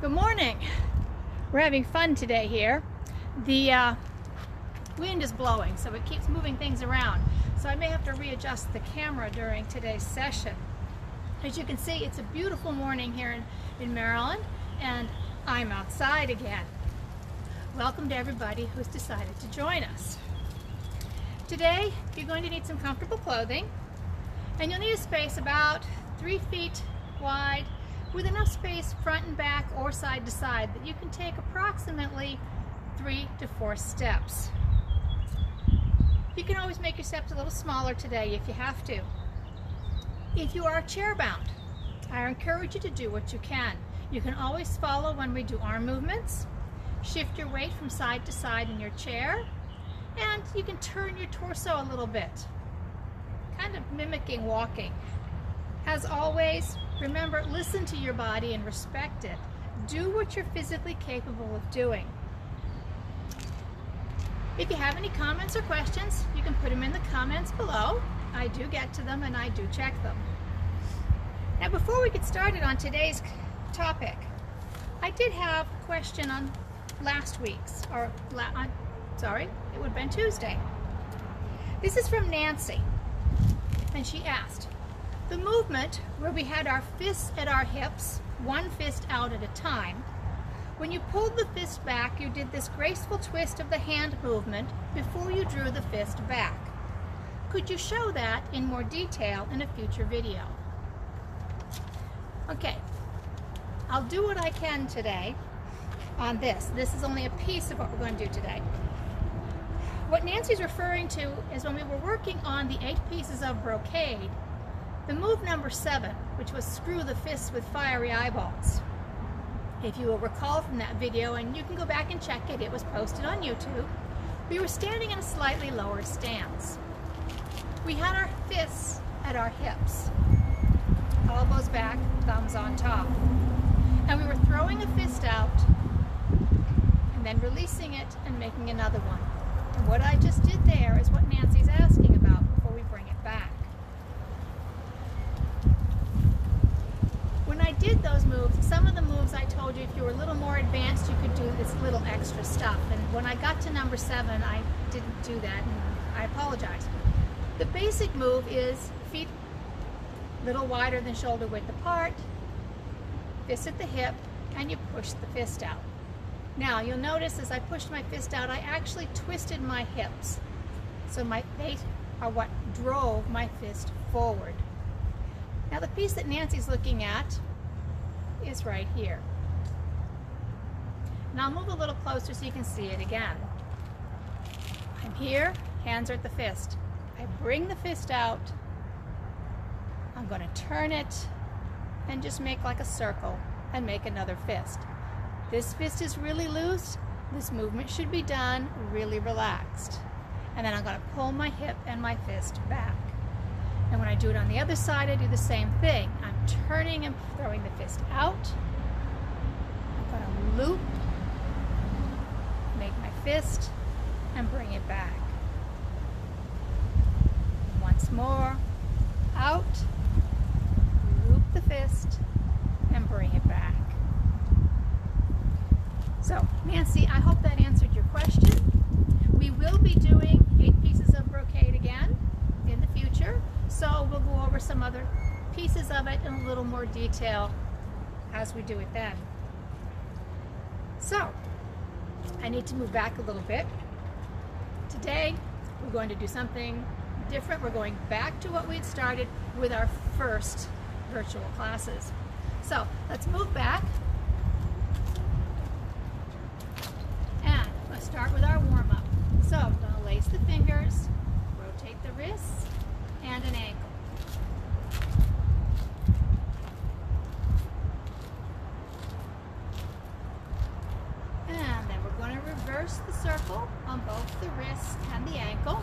Good morning. We're having fun today here. The wind is blowing, so it keeps moving things around. So I may have to readjust the camera during today's session. As you can see, it's a beautiful morning here in Maryland, and I'm outside again. Welcome to everybody who's decided to join us. Today, you're going to need some comfortable clothing, and you'll need a space about 3 feet wide, with enough space front and back or side to side that you can take approximately 3 to 4 steps. You can always make your steps a little smaller today if you have to. If you are chair bound, I encourage you to do what you can. You can always follow when we do arm movements, shift your weight from side to side in your chair, and you can turn your torso a little bit, kind of mimicking walking. As always, remember, listen to your body and respect it. Do what you're physically capable of doing. If you have any comments or questions, you can put them in the comments below. I do get to them and I do check them. Now, before we get started on today's topic, I did have a question on last week's, it would have been Tuesday. This is from Nancy, and she asked, the movement where we had our fists at our hips, one fist out at a time, when you pulled the fist back, you did this graceful twist of the hand movement before you drew the fist back. Could you show that in more detail in a future video? Okay, I'll do what I can today on this. This is only a piece of what we're going to do today. What Nancy's referring to is when we were working on the 8 pieces of brocade, the move number 7, which was screw the fists with fiery eyeballs. If you will recall from that video, and you can go back and check it, it was posted on YouTube, we were standing in a slightly lower stance. We had our fists at our hips, elbows back, thumbs on top. And we were throwing a fist out, and then releasing it and making another one. And what I just did there is what Nancy's asking about before we bring it back. When I did those moves, some of the moves I told you, if you were a little more advanced, you could do this little extra stuff. And when I got to number 7, I didn't do that, and I apologize. The basic move is feet a little wider than shoulder width apart, fist at the hip, and you push the fist out. Now, you'll notice as I pushed my fist out, I actually twisted my hips. So they are what drove my fist forward. Now, the piece that Nancy's looking at is right here. And I'll move a little closer so you can see it again. I'm here, hands are at the fist. I bring the fist out. I'm going to turn it and just make like a circle and make another fist. This fist is really loose. This movement should be done really relaxed. And then I'm going to pull my hip and my fist back. And when I do it on the other side, I do the same thing. I'm turning and throwing the fist out. I'm going to loop, make my fist, and bring it back. Once more, out, loop the fist, and bring it back. So, Nancy, I hope that answered your question. We will be doing 8 pieces of brocade again in the future. So we'll go over some other pieces of it in a little more detail as we do it then. So, I need to move back a little bit. Today, we're going to do something different. We're going back to what we'd started with our first virtual classes. So, let's move back. And let's start with our warm-up. So, I'm going to lace the fingers, rotate the wrists, and an ankle. And then we're going to reverse the circle on both the wrists and the ankle.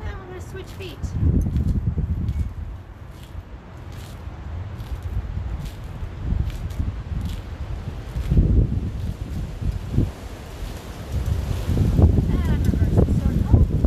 And we're going to switch feet. And reverse the circle.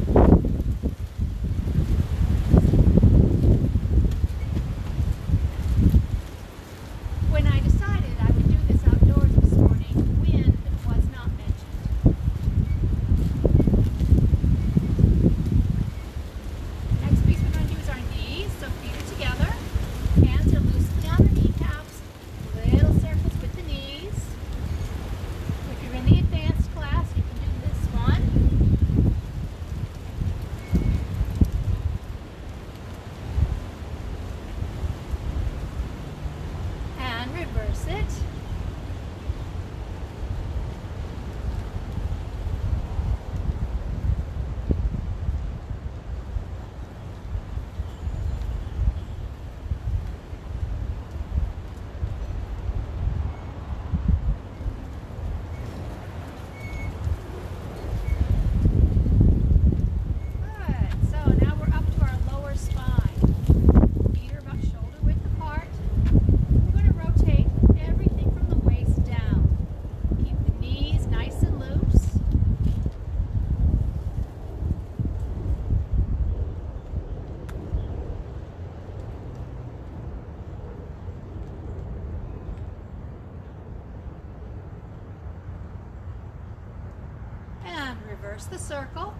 And reverse the circle.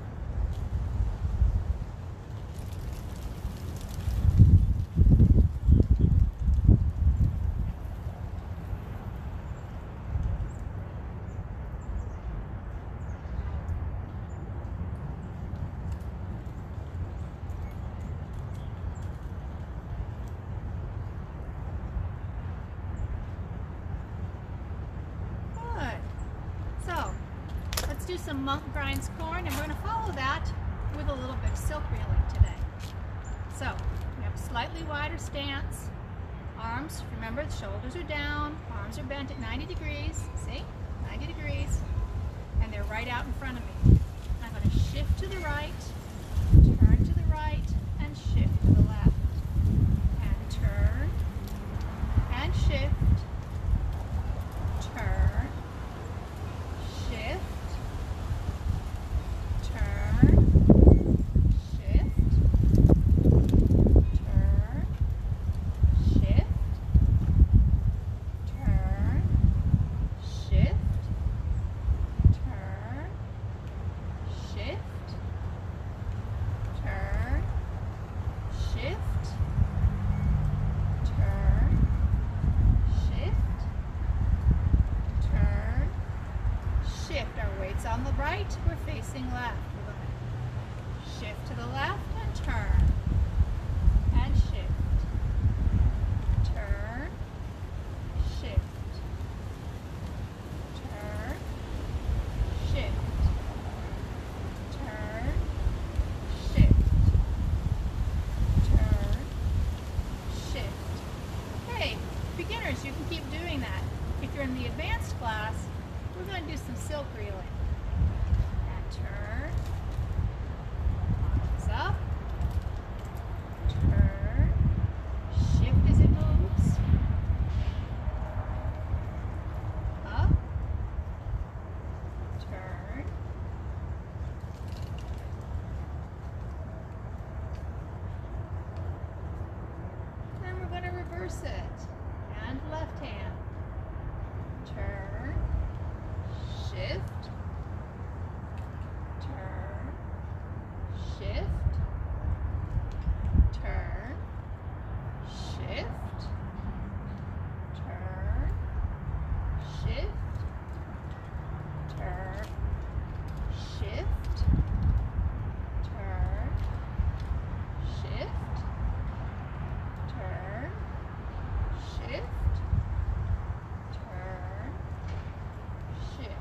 Do some monk grinds corn, and we're going to follow that with a little bit of silk reeling today. So we have a slightly wider stance. Arms, remember, the shoulders are down, arms are bent at 90 degrees. See? 90 degrees. And they're right out in front of me. I'm going to shift to the right, turn to the right, and shift to the left. And turn, and shift, turn, shift, on the right, we're facing left. We're going to shift to the left and turn. And shift. Turn. Shift. Turn. Shift. Turn. Shift. Turn. Shift. Hey, beginners, you can keep doing that. If you're in the advanced class, we're going to do some silk reeling. Turn, arms up, turn, shift as it moves, up, turn, then we're going to reverse it, and left hand, turn, shift, shift, turn, shift, turn, shift, turn, shift, turn, shift, turn, shift, turn, shift.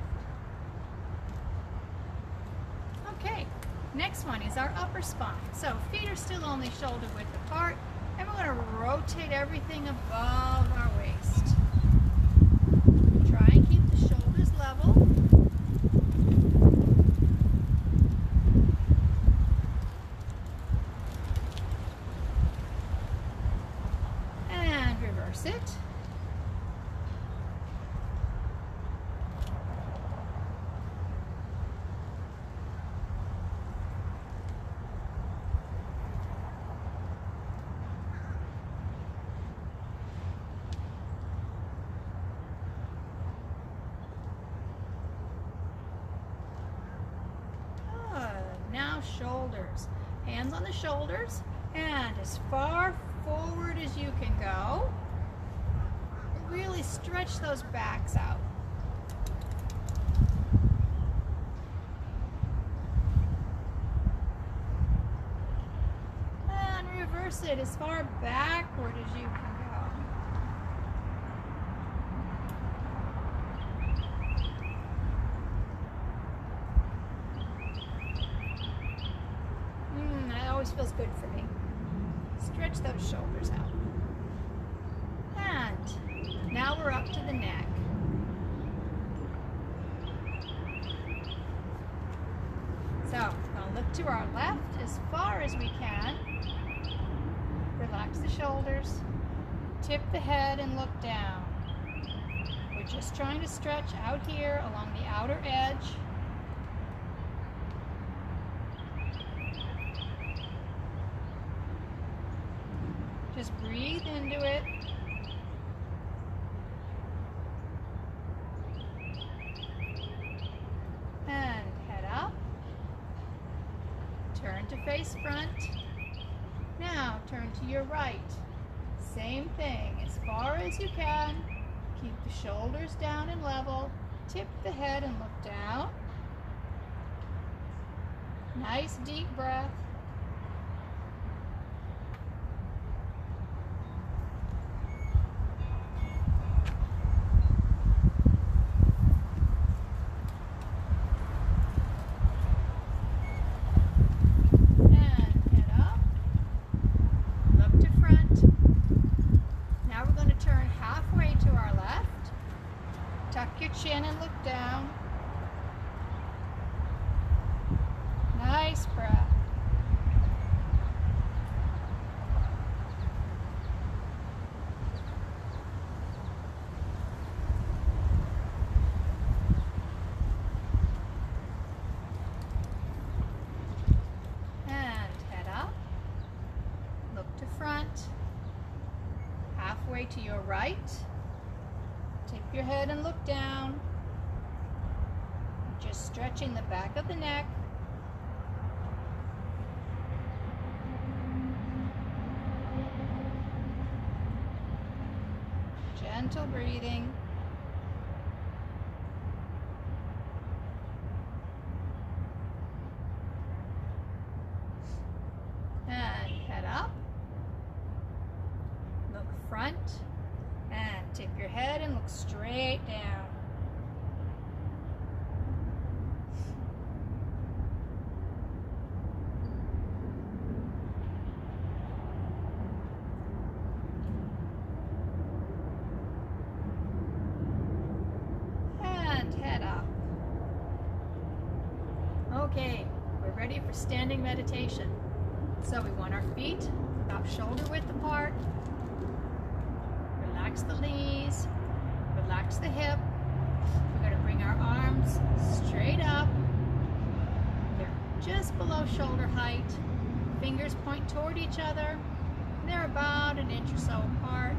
Okay. Next one is our upper spine. So feet are still only shoulder width apart, and we're going to rotate everything above our waist. Try and keep the shoulders level. And reverse it. Now shoulders. Hands on the shoulders, and as far forward as you can go. Really stretch those backs out. And reverse it as far backward as you can go. Feels good for me. Stretch those shoulders out. And now we're up to the neck. So I'll look to our left as far as we can. Relax the shoulders. Tip the head and look down. We're just trying to stretch out here along the outer edge. Just breathe into it. And head up. Turn to face front. Now turn to your right. Same thing, as far as you can. Keep the shoulders down and level. Tip the head and look down. Nice deep breath. Tuck your chin and look down. Nice breath. And head up. Look to front. Halfway to your right. Tip your head and look down. Just stretching the back of the neck. Gentle breathing. And head up. Look front. And tip your head and look straight down. And head up. Okay, we're ready for standing meditation. So we want our feet about shoulder width apart. Relax the knees, relax the hip. We're going to bring our arms straight up. They're just below shoulder height. Fingers point toward each other. They're about an inch or so apart.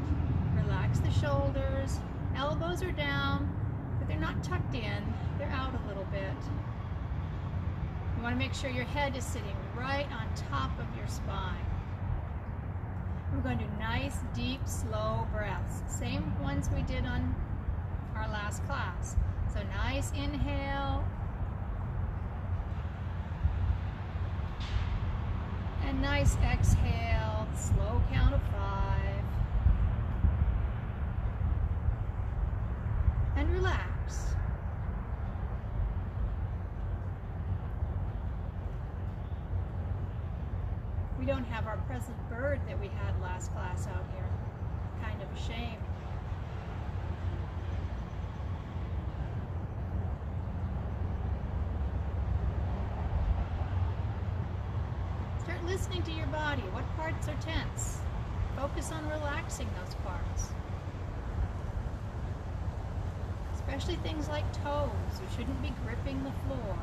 Relax the shoulders. Elbows are down, but they're not tucked in. They're out a little bit. You want to make sure your head is sitting right on top of your spine. We're going to do nice, deep, slow breaths. Same ones we did on our last class. So nice inhale. And nice exhale. Slow count of 5. And relax. We don't have our present bird that we had last class out here. Kind of a shame. Start listening to your body. What parts are tense? Focus on relaxing those parts. Especially things like toes. You shouldn't be gripping the floor.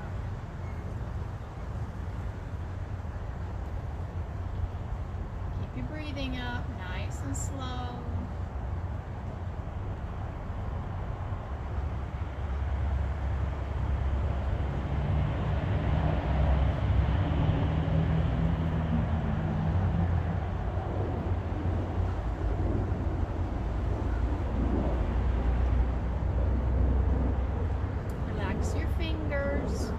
Keep your breathing up, nice and slow. Relax your fingers.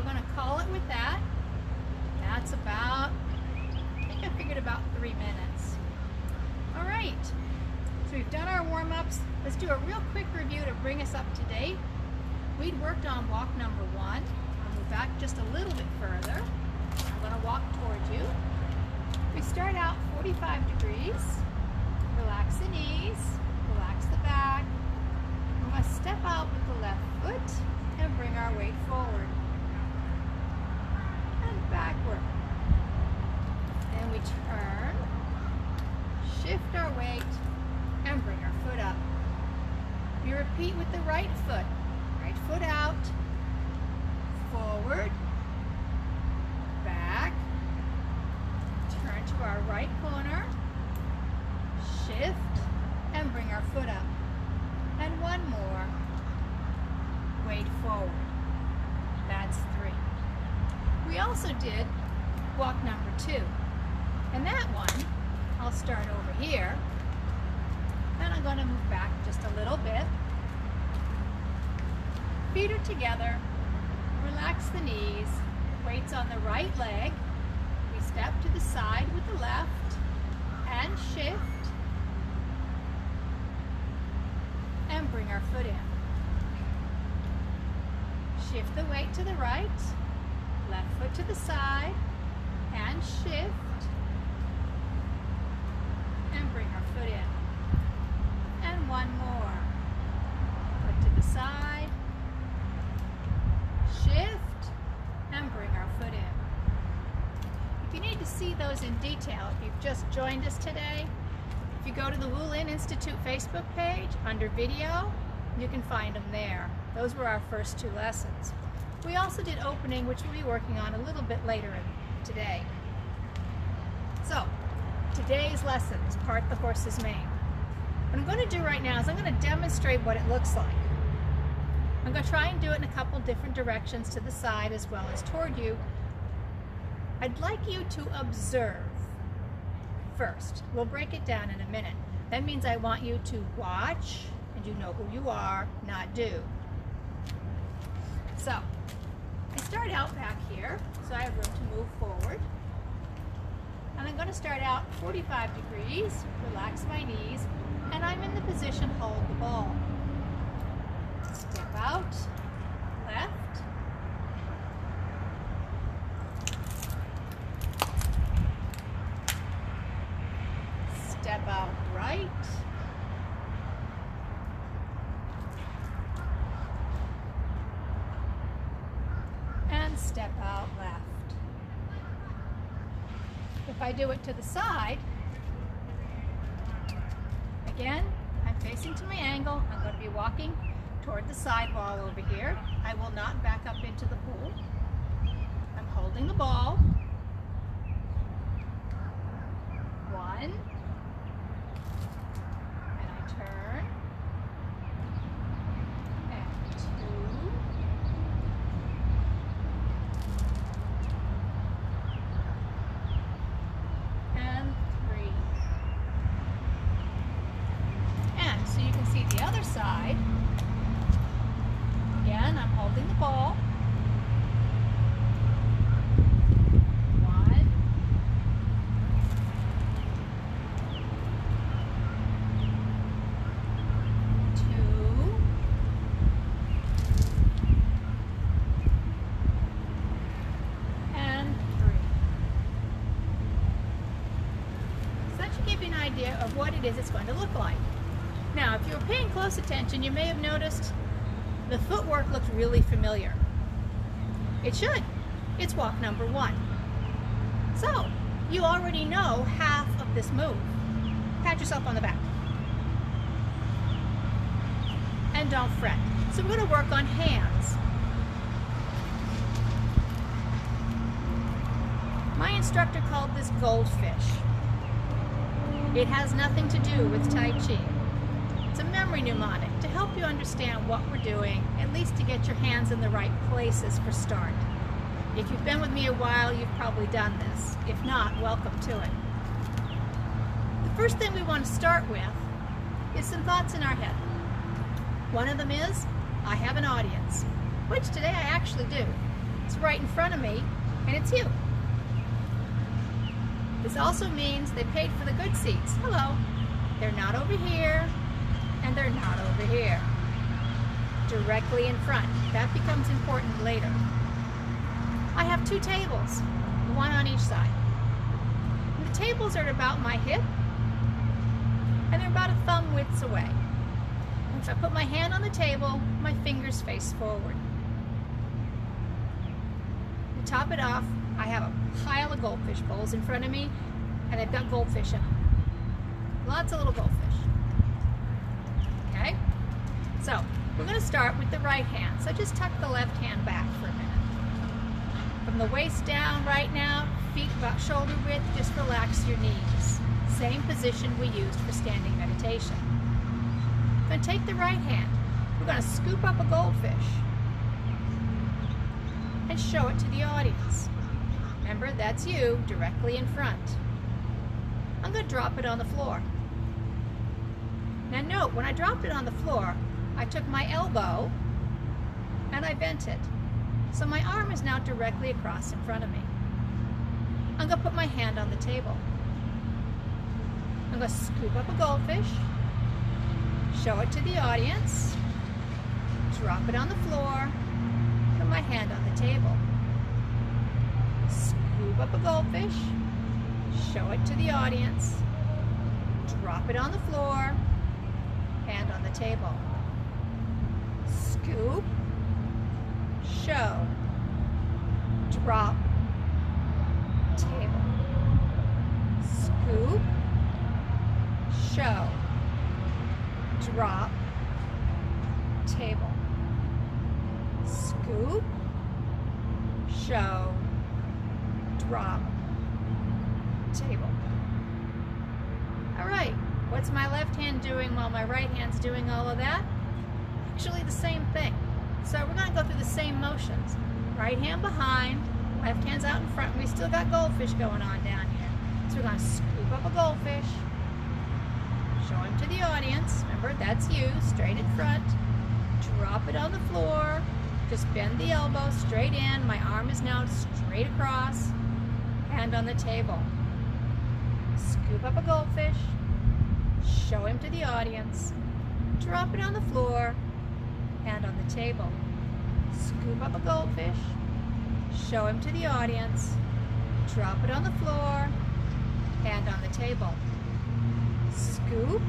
we're going to call it with that. That's about, I think I figured about 3 minutes. All right, so we've done our warm-ups. Let's do a real quick review to bring us up to date. We'd worked on walk number 1. I'll move back just a little bit further. I'm going to walk towards you. We start out 45 degrees. Relax the knees, relax the back. We want to step out with the left foot and bring our weight forward and backward. Then we turn, shift our weight, and bring our foot up. We repeat with the right foot. Right foot out, forward, back, turn to our right corner, shift, and bring our foot up. And one more, weight forward. That's 3. We also did walk number 2. And that one, I'll start over here. And I'm going to move back just a little bit. Feet are together. Relax the knees. Weights on the right leg. We step to the side with the left and shift. And bring our foot in. Shift the weight to the right. Left foot to the side and shift. And bring our foot in. And one more. Foot to the side. Shift and bring our foot in. If you need to see those in detail, if you've just joined us today, if you go to the Wulin Institute Facebook page, under video, you can find them there. Those were our first 2 lessons. We also did opening, which we'll be working on a little bit later today. So, today's lesson is part the horse's mane. What I'm going to do right now is I'm going to demonstrate what it looks like. I'm going to try and do it in a couple different directions, to the side as well as toward you. I'd like you to observe first. We'll break it down in a minute. That means I want you to watch, and you know who you are, not do. So, I start out back here, so I have room to move forward. And I'm going to start out 45 degrees, relax my knees, and I'm in the position hold the ball. Step out, left, step out right, and step out left. If I do it to the side, again, I'm facing to my angle. I'm going to be walking toward the side wall over here. I will not back up into the pool. I'm holding the ball. 1, and I turn, and 2, and 3. And so you can see the other side. Again, I'm holding the ball. 1, 2, and 3. So that should give you an idea of what it is it's going to look like. Now, if you were paying close attention, you may have noticed the footwork looks really familiar. It should. It's walk number 1. So, you already know half of this move. Pat yourself on the back. And don't fret. So we're going to work on hands. My instructor called this Goldfish. It has nothing to do with Tai Chi. It's a memory mnemonic to help you understand what we're doing, at least to get your hands in the right places for start. If you've been with me a while, you've probably done this. If not, welcome to it. The first thing we want to start with is some thoughts in our head. One of them is, I have an audience, which today I actually do. It's right in front of me, and it's you. This also means they paid for the good seats. Hello. They're not over here, and they're not over here. Directly in front. That becomes important later. I have 2 tables, one on each side. And the tables are at about my hip, and they're about a thumb width away. If I put my hand on the table, my fingers face forward. To top it off, I have a pile of goldfish bowls in front of me, and they've got goldfish in them. Lots of little goldfish. Okay? So, we're going to start with the right hand. So just tuck the left hand back for a minute. From the waist down right now, feet about shoulder width, just relax your knees. Same position we used for standing meditation. We're going to take the right hand. We're going to scoop up a goldfish and show it to the audience. Remember, that's you directly in front. I'm going to drop it on the floor. Now note, when I dropped it on the floor, I took my elbow and I bent it. So my arm is now directly across in front of me. I'm going to put my hand on the table. I'm going to scoop up a goldfish, show it to the audience, drop it on the floor, put my hand on the table. Scoop up a goldfish, show it to the audience, drop it on the floor, hand on the table. Scoop, show, drop, table. Scoop, show, drop, table. Scoop, show, drop, table. All right, what's my left hand doing while my right hand's doing all of that? Actually the same thing. So we're going to go through the same motions. Right hand behind, left hand's out in front. We still got goldfish going on down here. So we're going to scoop up a goldfish, show him to the audience. Remember, that's you, straight in front. Drop it on the floor. Just bend the elbow straight in. My arm is now straight across. Hand on the table. Scoop up a goldfish, show him to the audience. Drop it on the floor. Hand on the table. Scoop up a goldfish, show him to the audience, drop it on the floor, hand on the table. Scoop,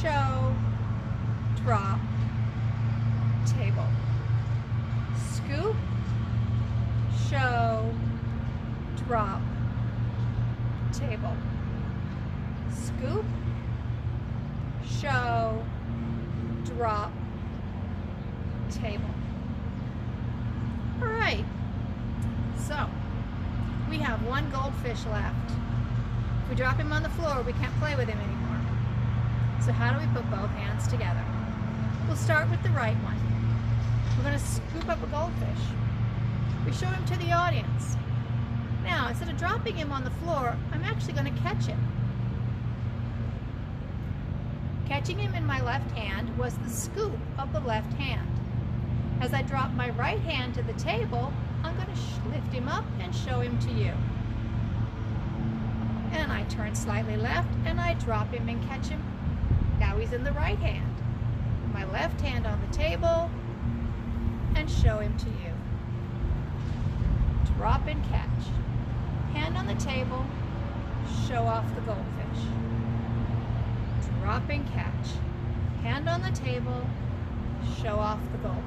show, drop, table. Scoop, show, drop, table. Scoop, show, drop, table. All right, so we have one goldfish left. If we drop him on the floor, we can't play with him anymore. So how do we put both hands together? We'll start with the right one. We're going to scoop up a goldfish. We show him to the audience. Now, instead of dropping him on the floor, I'm actually going to catch him. Catching him in my left hand was the scoop of the left hand. As I drop my right hand to the table, I'm going to lift him up and show him to you. And I turn slightly left and I drop him and catch him. Now he's in the right hand. My left hand on the table and show him to you. Drop and catch. Hand on the table, show off the goldfish. Drop and catch. Hand on the table, show off the goldfish.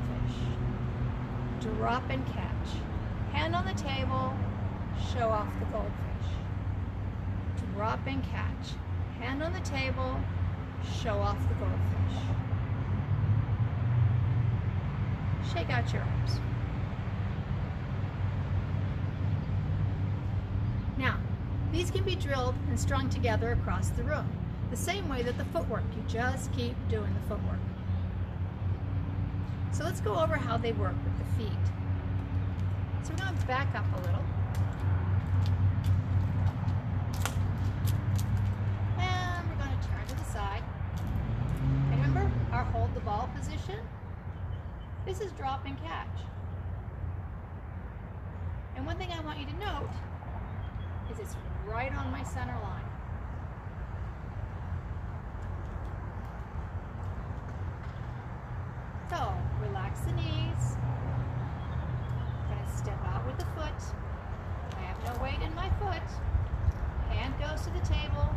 Drop and catch. Hand on the table, show off the goldfish. Drop and catch. Hand on the table, show off the goldfish. Shake out your arms. Now, these can be drilled and strung together across the room, the same way that the footwork. You just keep doing the footwork. So let's go over how they work with the feet. So we're going to back up a little. And we're going to turn to the side. Remember our hold the ball position? This is drop and catch. one thing I want you to note is it's right on my center line. So, relax the knees. I'm going to step out with the foot. I have no weight in my foot. Hand goes to the table,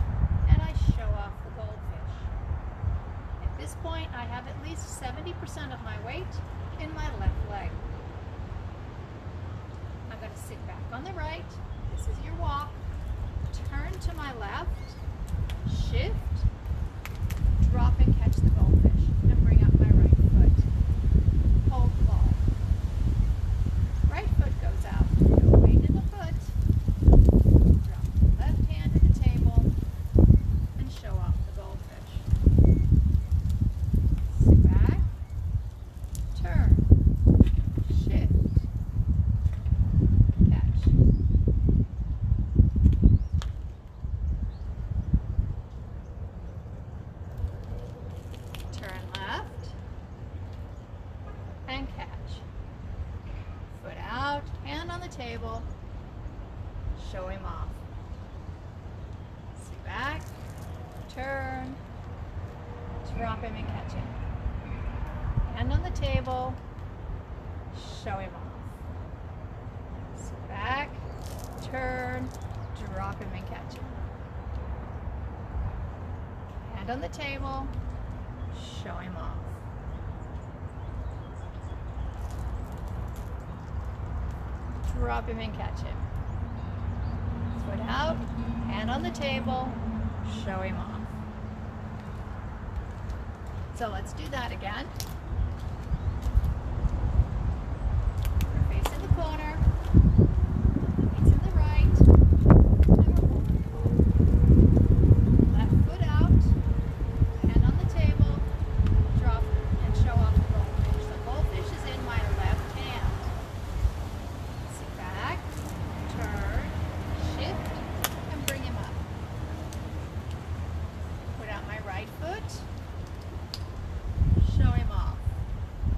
and I show off the goldfish. At this point, I have at least 70% of my weight in my left leg. I'm going to sit back on the right. This is your walk. Turn to my left, shift, drop and catch the goldfish, and bring up my right foot. Hold the ball. Right foot goes out. No weight in the foot. Drop the left hand to the table and show off the goldfish. Sit back, turn, shift, catch. Turn left and catch. Foot out, hand on the table, show him off. Sit back, turn, drop him and catch him. Hand on the table, show him off. Sit back, turn, drop him and catch him. Hand on the table, show him off. Drop him and catch him. Foot out, hand on the table, show him off. So let's do that again. We're facing the corner, feet's in the right, and we're walking forward. Left foot out, hand on the table, drop and show off the goldfish. The goldfish is in my left hand. Sit back, turn, shift, and bring him up. Put out my right foot, show him off.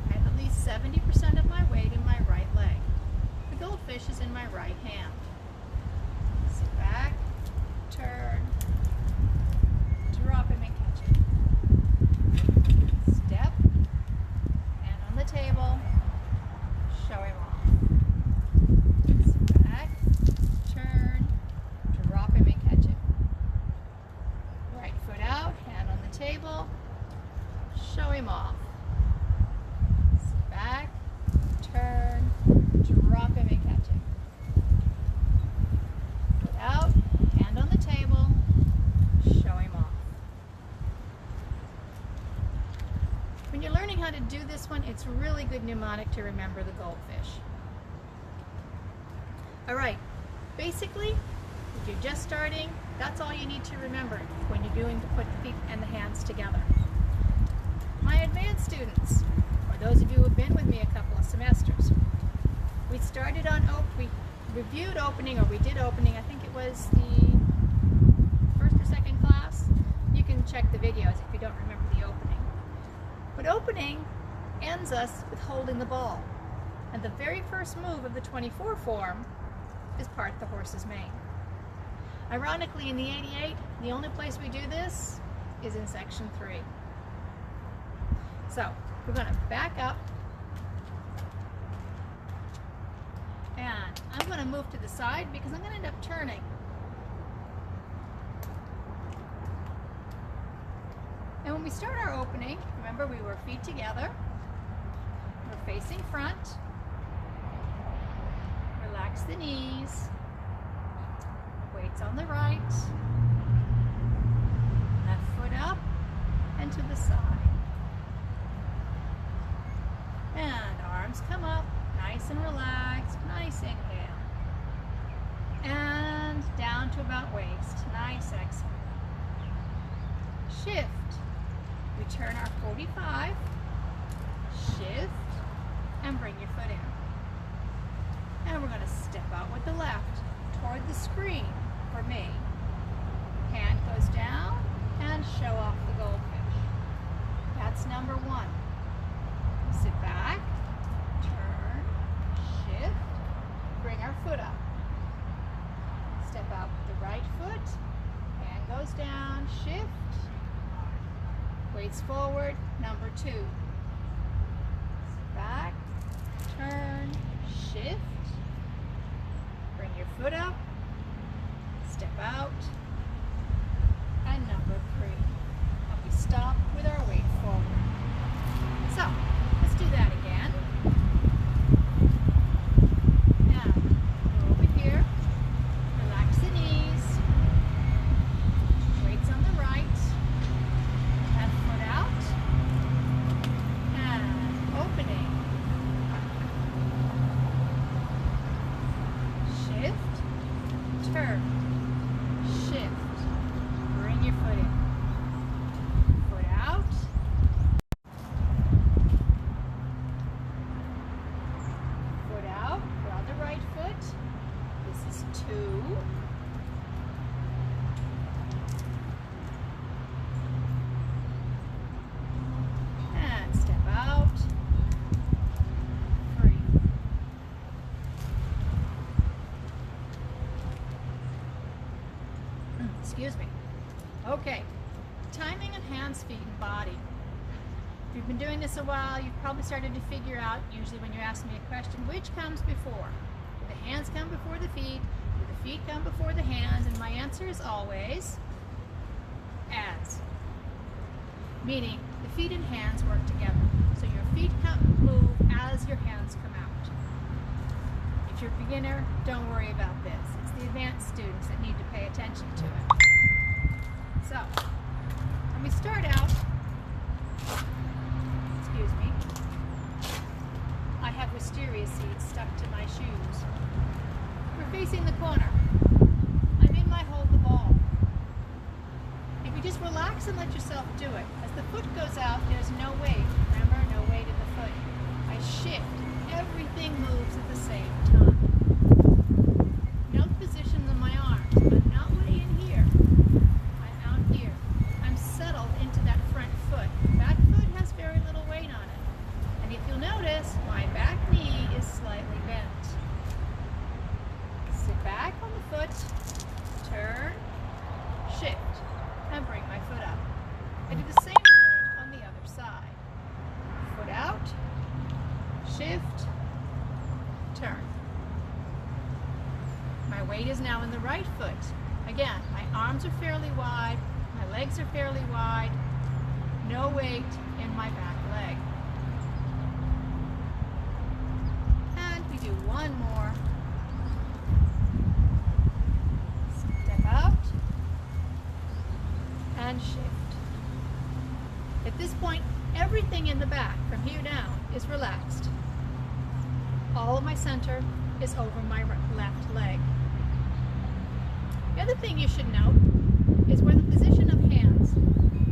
I have at least 70% of my weight in my right leg. The goldfish is in my right hand. Sit back, turn, drop him and catch him. Step, hand on the table, show him off. Sit back, turn, drop him and catch him. Right foot out, hand on the table, show him off. Sit back, turn, drop him and catch him. Foot out, hand on the table, show him off. When you're learning how to do this one, it's really good mnemonic to remember the goldfish. All right, basically, if you're just starting, that's all you need to remember when you're doing to put the feet and the hands together. My advanced students, or those of you who have been with me a couple of semesters, we started on, we reviewed opening, or we did opening, I think it was the first or second class. You can check the videos if you don't remember the opening. But opening ends us with holding the ball. And the very first move of the 24 form is part the horse's mane. Ironically, in the 88, the only place we do this is in section 3. So, we're going to back up, and I'm going to move to the side because I'm going to end up turning. And when we start our opening, remember we were feet together, we're facing front, relax the knees, weights on the right, left foot up and to the side. And arms come up, nice and relaxed, nice inhale. And down to about waist, nice exhale. Shift. We turn our 45, shift, and bring your foot in. And we're going to step out with the left toward the screen for me. Hand goes down and show off the goldfish. That's number 1. Sit back, turn, shift, bring our foot up. Step out with the right foot, hand goes down, shift, weights forward, number 2. Back, turn, shift, bring your foot up, step out, and number 3. And we stop with our weight forward. So, let's do that again. Now, go over here, relax the knees, weights on the right, left foot out, and opening. Shift, turn, shift, bring your foot in. Foot out, foot out, put on the right foot. This is 2. And step out, 3. Excuse me. Okay, timing of hands, feet, and body. If you've been doing this a while, you've probably started to figure out, usually when you ask me a question, which comes before? Do the hands come before the feet? Do the feet come before the hands? And my answer is always as. Meaning, the feet and hands work together. So your feet move as your hands come out. If you're a beginner, don't worry about this. It's the advanced students that need to pay attention to it. So, when we start out, excuse me, I have wisteria seeds stuck to my shoes. We're facing the corner. I'm in my hold the ball. If you just relax and let yourself do it, as the foot goes out, there's no weight. Remember, no weight in the foot. I shift. Everything moves at the same time. Note the position of my arms. I'm not way in here. I'm out here. I'm settled into that front foot. Back foot has very little weight on it. And if you'll notice, my back knee is slightly bent. Sit back on the foot, turn, shift, and bring my foot up. I do the same thing on the other side. Foot out, shift, turn. My weight is now in the right foot. Again, my arms are fairly wide, my legs are fairly wide, no weight in my back leg. And we do one more. Step out and shift. At this point, everything in the back from here down is relaxed. All of my center is over my left leg. The other thing you should note is where the position of hands.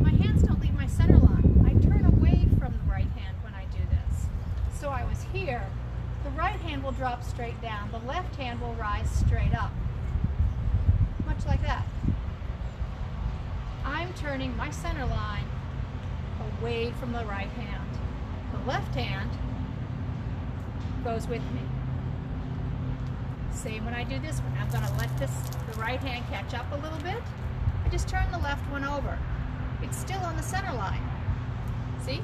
My hands don't leave my center line. I turn away from the right hand when I do this. So I was here. The right hand will drop straight down. The left hand will rise straight up. Much like that. I'm turning my center line away from the right hand. The left hand goes with me. Same when I do this one. I'm going to let the right hand catch up a little bit. I just turn the left one over. It's still on the center line. See?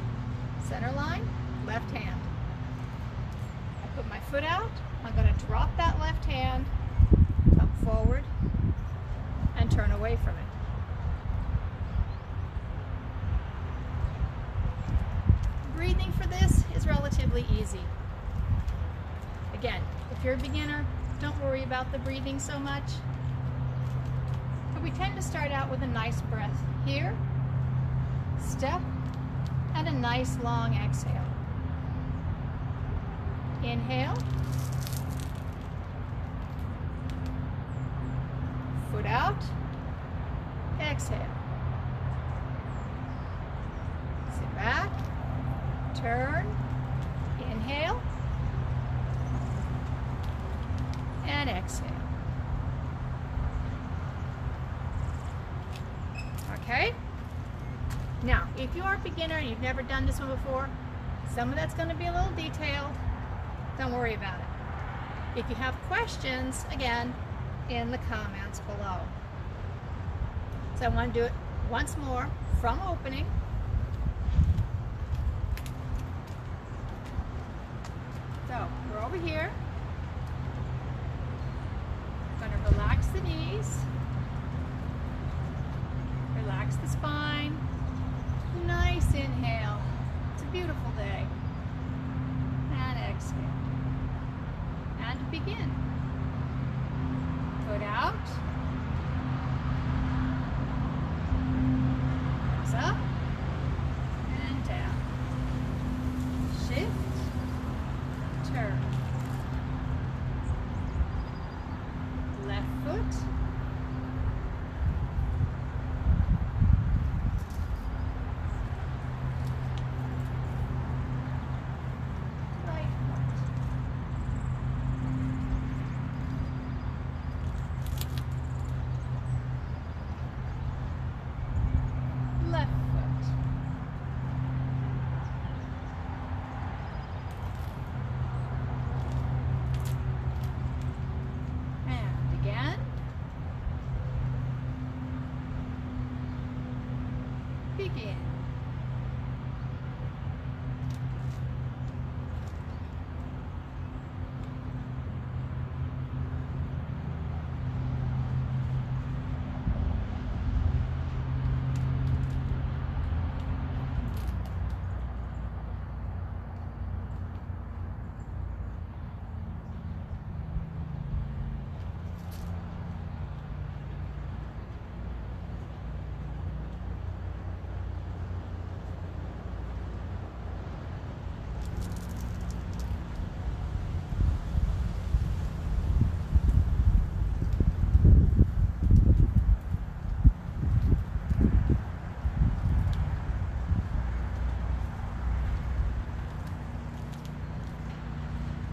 Center line, left hand. I put my foot out. I'm going to drop that left hand, come forward, and turn away from it. Breathing for this is relatively easy. Again, if you're a beginner, don't worry about the breathing so much. But we tend to start out with a nice breath here, step, and a nice long exhale. Inhale, foot out, exhale. Sit back, turn, inhale, and exhale. Okay? Now, if you're a beginner and you've never done this one before, some of that's going to be a little detailed. Don't worry about it. If you have questions, again, in the comments below. So I want to do it once more from opening. So we're over here. We're going to relax the knees. Relax the spine. Nice inhale. It's a beautiful day. And exhale. And begin. Foot out. Nose up. And down. Shift. Turn. Left foot. Begin.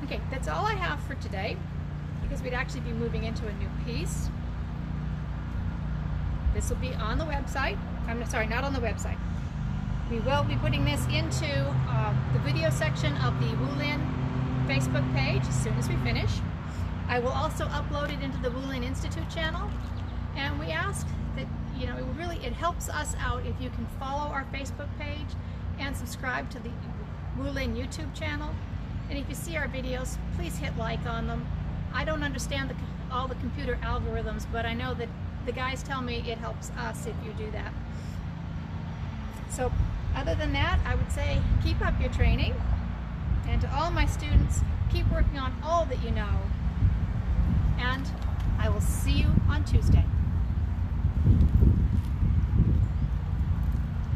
Okay, that's all I have for today, because we'd actually be moving into a new piece. This will be on the website. I'm sorry, not on the website. We will be putting this into the video section of the Wulin Facebook page as soon as we finish. I will also upload it into the Wulin Institute channel, and we ask that, you know, it helps us out if you can follow our Facebook page and subscribe to the Wulin YouTube channel. And if you see our videos, please hit like on them. I don't understand all the computer algorithms, but I know that the guys tell me it helps us if you do that. So other than that, I would say keep up your training. And to all my students, keep working on all that you know. And I will see you on Tuesday.